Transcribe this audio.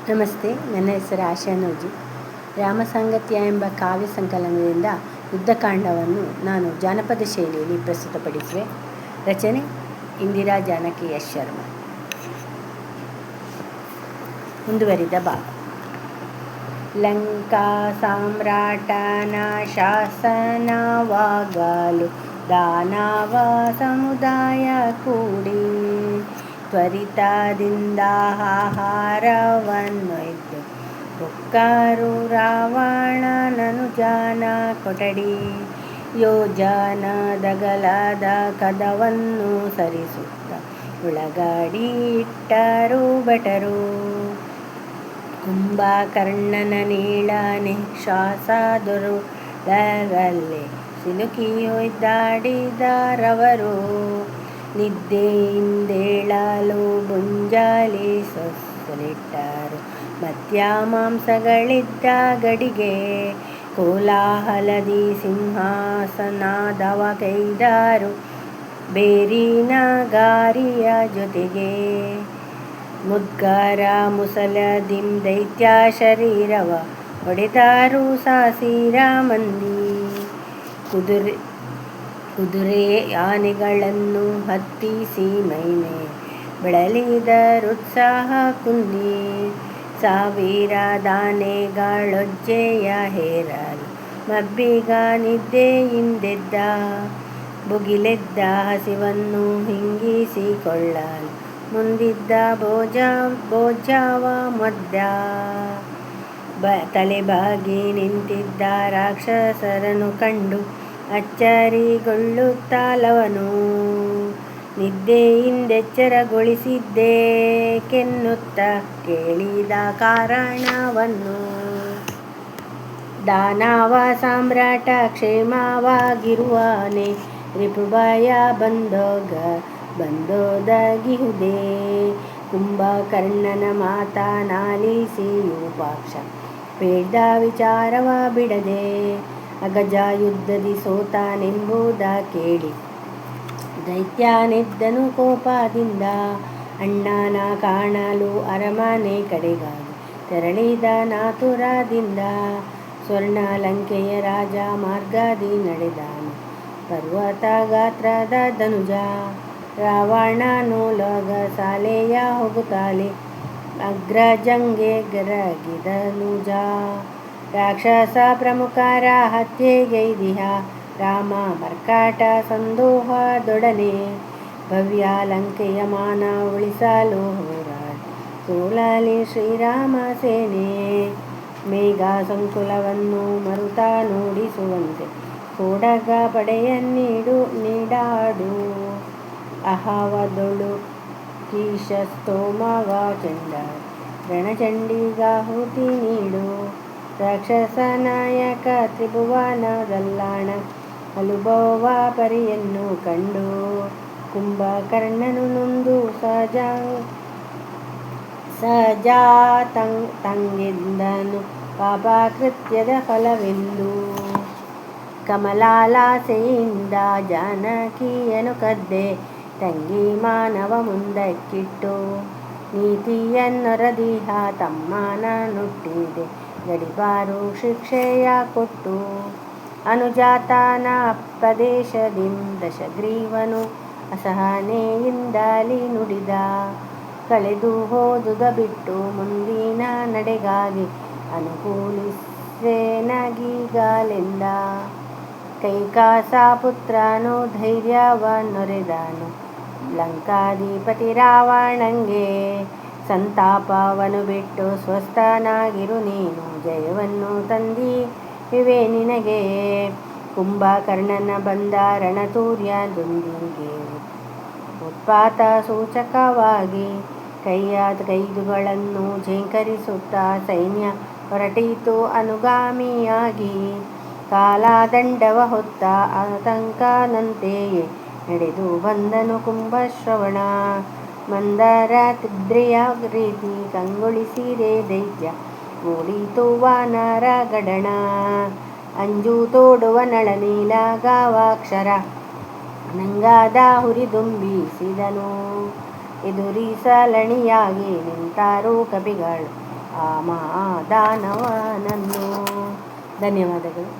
ನಮಸ್ತೆ, ನನ್ನ ಹೆಸರು ಆಶಾ ನೂಜಿ. ರಾಮಸಾಂಗತ್ಯ ಎಂಬ ಕಾವ್ಯ ಸಂಕಲನದಿಂದ ಯುದ್ಧಕಾಂಡವನ್ನು ನಾನು ಜಾನಪದ ಶೈಲಿಯಲ್ಲಿ ಪ್ರಸ್ತುತಪಡಿಸುವೆ. ರಚನೆ ಇಂದಿರಾ ಜಾನಕಿ ಎಸ್ ಶರ್ಮಾ. ಮುಂದುವರಿದ ಭಾಗ. ಲಂಕಾ ಸಾಮ್ರಾಟನ ಶಾಸನವಾಗಲು ದಾನವ ಸಮುದಾಯ ಕೂಡಿ ತ್ವರಿತದಿಂದ ಆಹಾರವನ್ನೊಯ್ದು ಬುಕ್ಕರು ರಾವಣನನು ಜಾನ ಕೊಠಡಿ ಯೋಜನದಗಲದ ಕದವನ್ನು ಸರಿಸುತ್ತ ಒಳಗಡಿ ಇಟ್ಟರು ಭಟರು. ಕುಂಭಕರ್ಣನ ನೀಳನೆ ಶ್ವಾಸದೊರುಳರಲ್ಲೇ ಸಿಲುಕಿ ಒಯ್ದಾಡಿದರವರು. ನಿದ್ದೆಯಿಂದೇಳಲು ಮುಂಜಾಲೆ ಸೊಸಲಿಟ್ಟರು ಮಧ್ಯ ಮಾಂಸಗಳಿದ್ದ ಗಡಿಗೆ. ಕೋಲಾಹಲದಿ ಸಿಂಹಾಸನದವ ಕೈದಾರು ಬೇರಿನ ಗಾರಿಯ ಜೊತೆಗೆ. ಮುದ್ಗರ ಮುಸಲದಿಂ ದೈತ್ಯ ಶರೀರವ ಹೊಡೆದಾರು ಸಾವಿರ ಮಂದಿ. ಕುದುರೆ ಆನೆಗಳನ್ನು ಹತ್ತಿಸಿ ಮೈಮೆ ಬೆಳಲಿದರುತ್ಸಾಹ ಕುಂದಿ. ಸಾವಿರ ದಾನೆಗಳೊಜ್ಜೆಯ ಹೇರಲು ಮಬ್ಬಿಗ ನಿದ್ದೆಯಿಂದೆದ್ದ. ಭುಗಿಲೆದ್ದ ಹಸಿವನ್ನು ಹಿಂಗಿಸಿಕೊಳ್ಳಲು ಮುಂದಿದ್ದ ಭೋಜವ ಮಧ್ಯ. ತಲೆಬಾಗಿ ನಿಂತಿದ್ದ ರಾಕ್ಷಸರನ್ನು ಕಂಡು ಅಚ್ಚರಿಗೊಳ್ಳುತ್ತಲವನು. ನಿದ್ದೆಯಿಂದೆಚ್ಚರಗೊಳಿಸಿದ್ದೇಕೆನ್ನುತ್ತ ಕೇಳಿದ ಕಾರಣವನ್ನು. ದಾನವ ಸಾಮ್ರಾಟ ಕ್ಷೇಮವಾಗಿರುವನೆ, ರಿಪುಭಯ ಬಂದೊದಗಿಹುದೇ. ಕುಂಭಕರ್ಣನ ಮಾತನಾಲಿಸಿ ಯೂಪಾಕ್ಷ ಬೇಡ್ದ ವಿಚಾರವ ಬಿಡದೆ. ಅಗಜ ಯುದ್ಧದಿ ಸೋತನೆಂಬುದ ಕೇಳಿ ದೈತ್ಯನೆದ್ದನು ಕೋಪದಿಂದ. ಅಣ್ಣನ ಕಾಣಲು ಅರಮನೆ ಕಡೆಗಾಗಿ ತೆರಳಿದ ನಾತುರದಿಂದ. ಸ್ವರ್ಣ ಲಂಕೆಯ ರಾಜ ಮಾರ್ಗದಿ ನಡೆದನು ಪರ್ವತ ಗಾತ್ರದ ಧನುಜ. ರಾವಣನು ಲೋಗ ಸಾಲೆಯ ಹೋಗುತ್ತಾಲೆ ಅಗ್ರಜಂಗೆ ಗರಗಿದನುಜ. ರಾಕ್ಷಸ ಪ್ರಮುಖರ ಹತ್ಯೆಗೈದಿಹ ರಾಮ ಮರ್ಕಟ ಸಂದೋಹದೊಡನೆ. ಭವ್ಯ ಲಂಕೆಯ ಮಾನ ಉಳಿಸಲು ಹೋರಾಡಿ ಸೋಲಲಿ ಶ್ರೀರಾಮ ಸೇನೆ. ಮೇಘ ಸಂಕುಲವನ್ನು ಮರುತ ನೋಡಿಸುವಂತೆ ಕೋಡಗ ಪಡೆಯನ್ನೀಡಾಡು. ಅಹವದೊಳು ಕೀಶಸ್ತೋಮವ ಚಂಡ ರಣಚಂಡಿಗಾಹುತಿ ನೀಡು. ರಾಕ್ಷಸ ನಾಯಕ ತ್ರಿಭುವನದಲ್ಲಾಣ ಅನುಭವ ಪರಿಯನ್ನು ಕಂಡು. ಕುಂಭಕರ್ಣನು ನೊಂದು ಸಜಾತಂಗೆಂದನು ಪಾಪಕೃತ್ಯದ ಫಲವೆಂದು. ಕಮಲಾಲಾಸೆಯಿಂದ ಜಾನಕಿಯನು ಕದ್ದೆ ತಂಗಿ ಮಾನವ ಮುಂದಕ್ಕಿಟ್ಟು. ನೀತಿಯನ್ನೊರದಿಹ ತಮ್ಮನ ನುಟ್ಟಿದೆ ಗಡಿಪಾರು ಶಿಕ್ಷೆಯ ಕೊಟ್ಟು. ಅನುಜಾತನ ಅಪದೇಶದಿಂ ದಶಗ್ರೀವನು ಅಸಹನೆಯಿಂದಲಿ ನುಡಿದ. ಕಳೆದು ಹೋದುದ ಬಿಟ್ಟು ಮುಂದಿನ ನಡೆಗಾಗಿ ಅನುಕೂಲಿಸೆನಗೀಗಲೆಂದ. ಕೈಕಾಸ ಪುತ್ರನು ಧೈರ್ಯವನ್ನೊರೆದನು ಲಂಕಾಧಿಪತಿ ರಾವಣಂಗೆ. ಸಂತಾಪವನು ಬಿಟ್ಟು ಸ್ವಸ್ಥನಾಗಿರು ನೀನು, ಜಯವನ್ನು ತಂದಿವೆ ನಿನಗೆ. ಕುಂಭಕರ್ಣನ ಬಂದ ರಣತೂರ್ಯದೊಂದಿಗೆ ಉತ್ಪಾತ ಸೂಚಕವಾಗಿ ಕೈದುಗಳನ್ನು ಝೇಂಕರಿಸುತ್ತ ಸೈನ್ಯ ಹೊರಟಿತು ಅನುಗಾಮಿಯಾಗಿ. ಕಾಲದಂಡವ ಹೊತ್ತ ಆತಂಕನಂತೆಯೇ ನಡೆದು ಬಂದನು ಕುಂಭಶ್ರವಣ. ಮಂದರ ತಿದ್ರೆಯ ರೀತಿ ಕಂಗೊಳಿಸಿರೆ ದೈತ್ಯ ಓಡಿತು ವಾನರ ಗಡಣ. ಅಂಜು ತೋಡುವ ನಳನೀಲ ಗಾವಾಕ್ಷರ ನಂಗಾದ ಹುರಿದುಂಬಿಸಿದನು. ಎದುರಿಸಲಣಿಯಾಗಿ ನಿಂತರು ಕಪಿಗಳು ಆ ಮಹಾದಾನವನನ್ನು. ಧನ್ಯವಾದಗಳು.